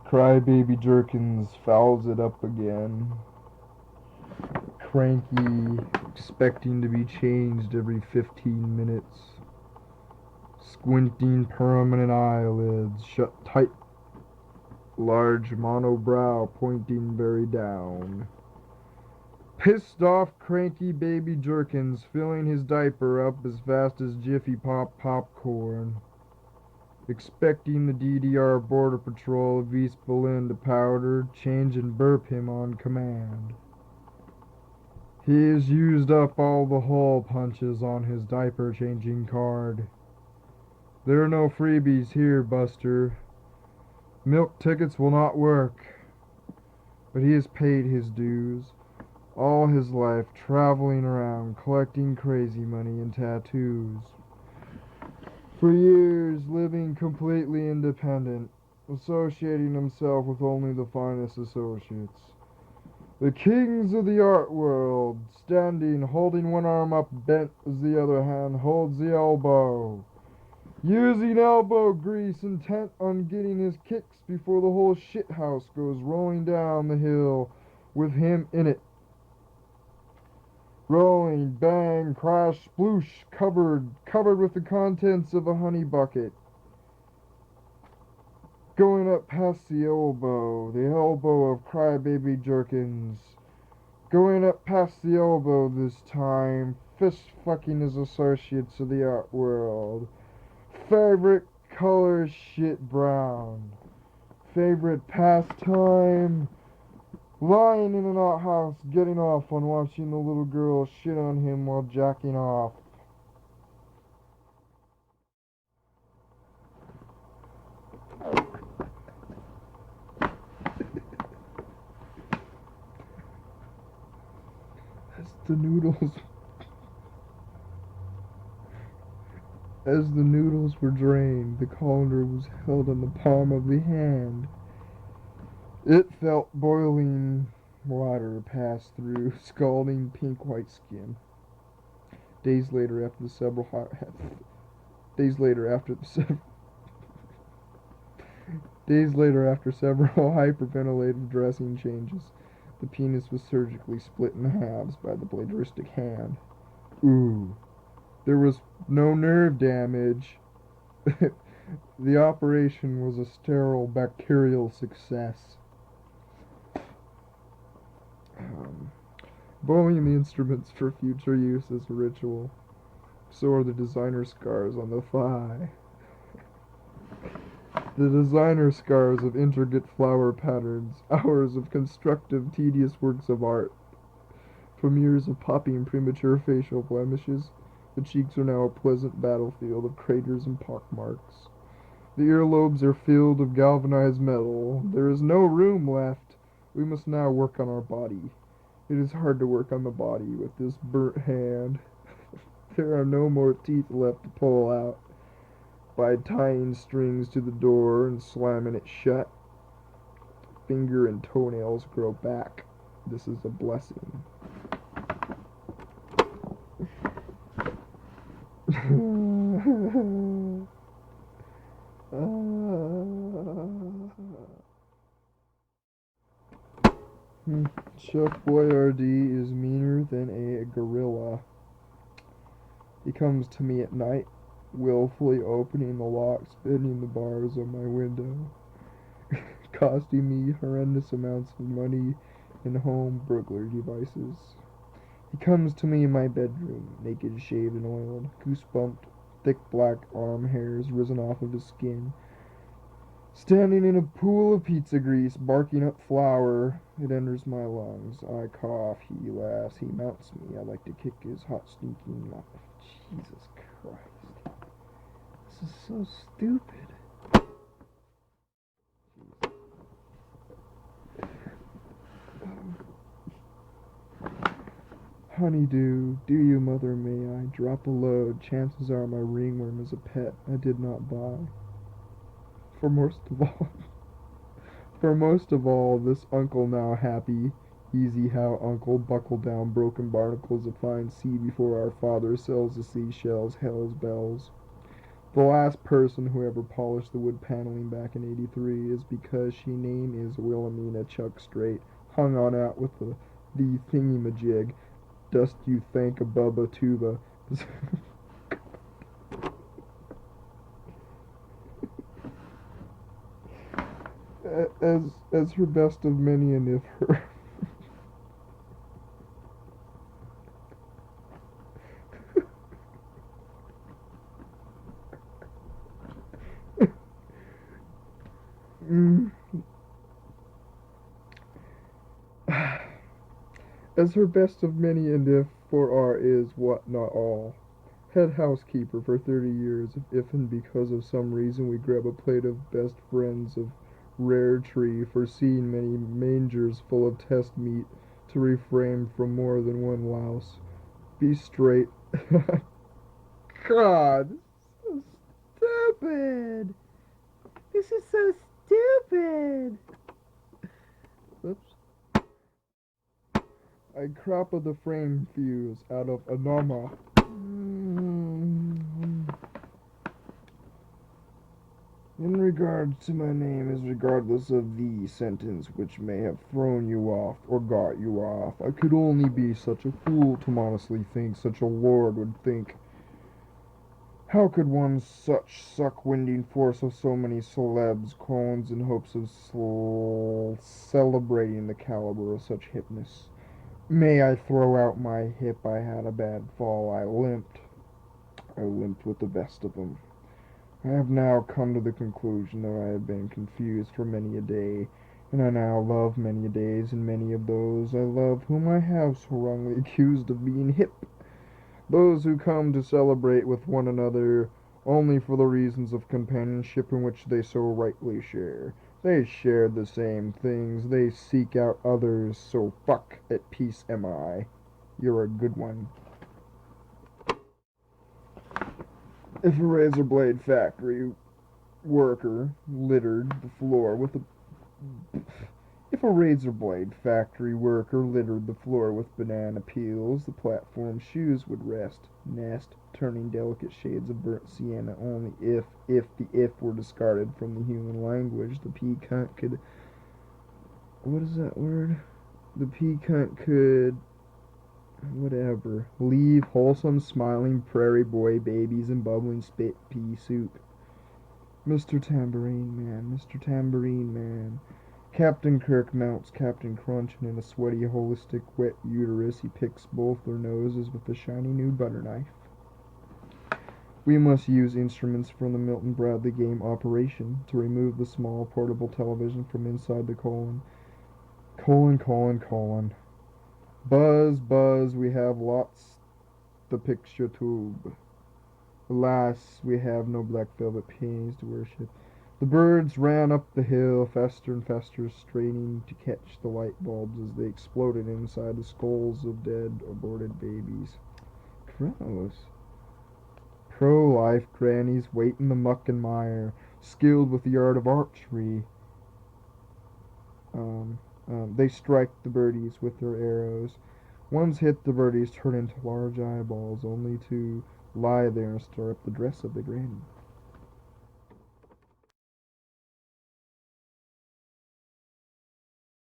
Crybaby Jerkins fouls it up again. Cranky, expecting to be changed every 15 minutes. Squinting permanent eyelids, shut tight. Large monobrow pointing very down. Pissed off cranky baby Jerkins filling his diaper up as fast as Jiffy Pop popcorn. Expecting the DDR Border Patrol of East Berlin to powder, change and burp him on command. He has used up all the hole punches on his diaper changing card. There are no freebies here, Buster. Milk tickets will not work. But he has paid his dues. All his life traveling around collecting crazy money and tattoos. For years living completely independent, associating himself with only the finest associates. The kings of the art world, standing, holding one arm up bent as the other hand holds the elbow. Using elbow grease, intent on getting his kicks before the whole shithouse goes rolling down the hill with him in it. Rolling, bang, crash, sploosh, covered with the contents of a honey bucket. Going up past the elbow of crybaby Jerkins. Going up past the elbow this time, fist fucking his associates of the art world. Favorite color shit brown. Favorite pastime, lying in an outhouse, getting off on watching the little girl shit on him while jacking off. As the noodles were drained, the colander was held in the palm of the hand. It felt boiling water pass through scalding pink-white skin. Days later, after several hyperventilated dressing changes, the penis was surgically split in halves by the plagiaristic hand. Ooh, there was no nerve damage. The operation was a sterile bacterial success. Bowing the instruments for future use as a ritual. So are the designer scars on the thigh. The designer scars of intricate flower patterns, hours of constructive, tedious works of art. From years of popping premature facial blemishes, the cheeks are now a pleasant battlefield of craters and pockmarks. The earlobes are filled with galvanized metal. There is no room left. We must now work on our body. It is hard to work on the body with this burnt hand. There are no more teeth left to pull out. By tying strings to the door and slamming it shut, finger and toenails grow back. This is a blessing. Chef Boyardee is meaner than a gorilla. He comes to me at night, willfully opening the locks, bending the bars on my window, costing me horrendous amounts of money in home burglary devices. He comes to me in my bedroom, naked, shaved, and oiled, goose-bumped, thick black arm hairs risen off of his skin, standing in a pool of pizza grease, barking up flour. It enters my lungs. I cough. He laughs. He mounts me. I like to kick his hot, stinking mouth. Jesus Christ. This is so stupid. Honeydew, do you mother may I drop a load? Chances are my ringworm is a pet I did not buy. For most of all, this uncle now happy, easy how uncle buckle down broken barnacles of fine sea before our father sells the seashells, hell's bells. The last person who ever polished the wood paneling back in '83 is because she name is Wilhelmina Chuck Straight, hung on out with the thingy-majig. Dust you thank a Bubba Tuba. as her best of many, and if her mm. As her best of many, and if for our is what not all. Head housekeeper for 30 years, if and because of some reason we grab a plate of best friends of rare tree, foreseeing many mangers full of test meat, to refrain from more than one louse. Be straight. God, so stupid. This is so stupid. Oops. I crop of the frame fuse out of Anoma. In regard to my name is regardless of the sentence which may have thrown you off or got you off. I could only be such a fool to honestly think such a lord would think. How could one such suck-winding force of so many celebs, clones, in hopes of celebrating the caliber of such hipness? May I throw out my hip? I had a bad fall. I limped. I limped with the best of them. I have now come to the conclusion that I have been confused for many a day, and I now love many a days, and many of those I love whom I have so wrongly accused of being hip. Those who come to celebrate with one another only for the reasons of companionship in which they so rightly share. They share the same things, they seek out others, so fuck at peace am I. You're a good one. If a razor blade factory worker littered the floor with a If a razor blade factory worker littered the floor with banana peels, the platform shoes would nest, turning delicate shades of burnt sienna only if the if were discarded from the human language, the pea cunt could. What is that word? The pea cunt could. Whatever. Leave wholesome, smiling prairie boy babies and bubbling spit pea soup. Mr. Tambourine Man, Mr. Tambourine Man. Captain Kirk mounts Captain Crunch, and in a sweaty, holistic, wet uterus, he picks both their noses with a shiny new butter knife. We must use instruments from the Milton Bradley game Operation to remove the small portable television from inside the colon. Colon. Buzz, buzz, we have lots the picture tube. Alas, we have no black velvet peonies to worship. The birds ran up the hill, faster and faster, straining to catch the light bulbs as they exploded inside the skulls of dead, aborted babies. Gross. Pro-life grannies wait in the muck and mire, skilled with the art of archery. They strike the birdies with their arrows. Ones hit the birdies turn into large eyeballs, only to lie there and stir up the dress of the granny.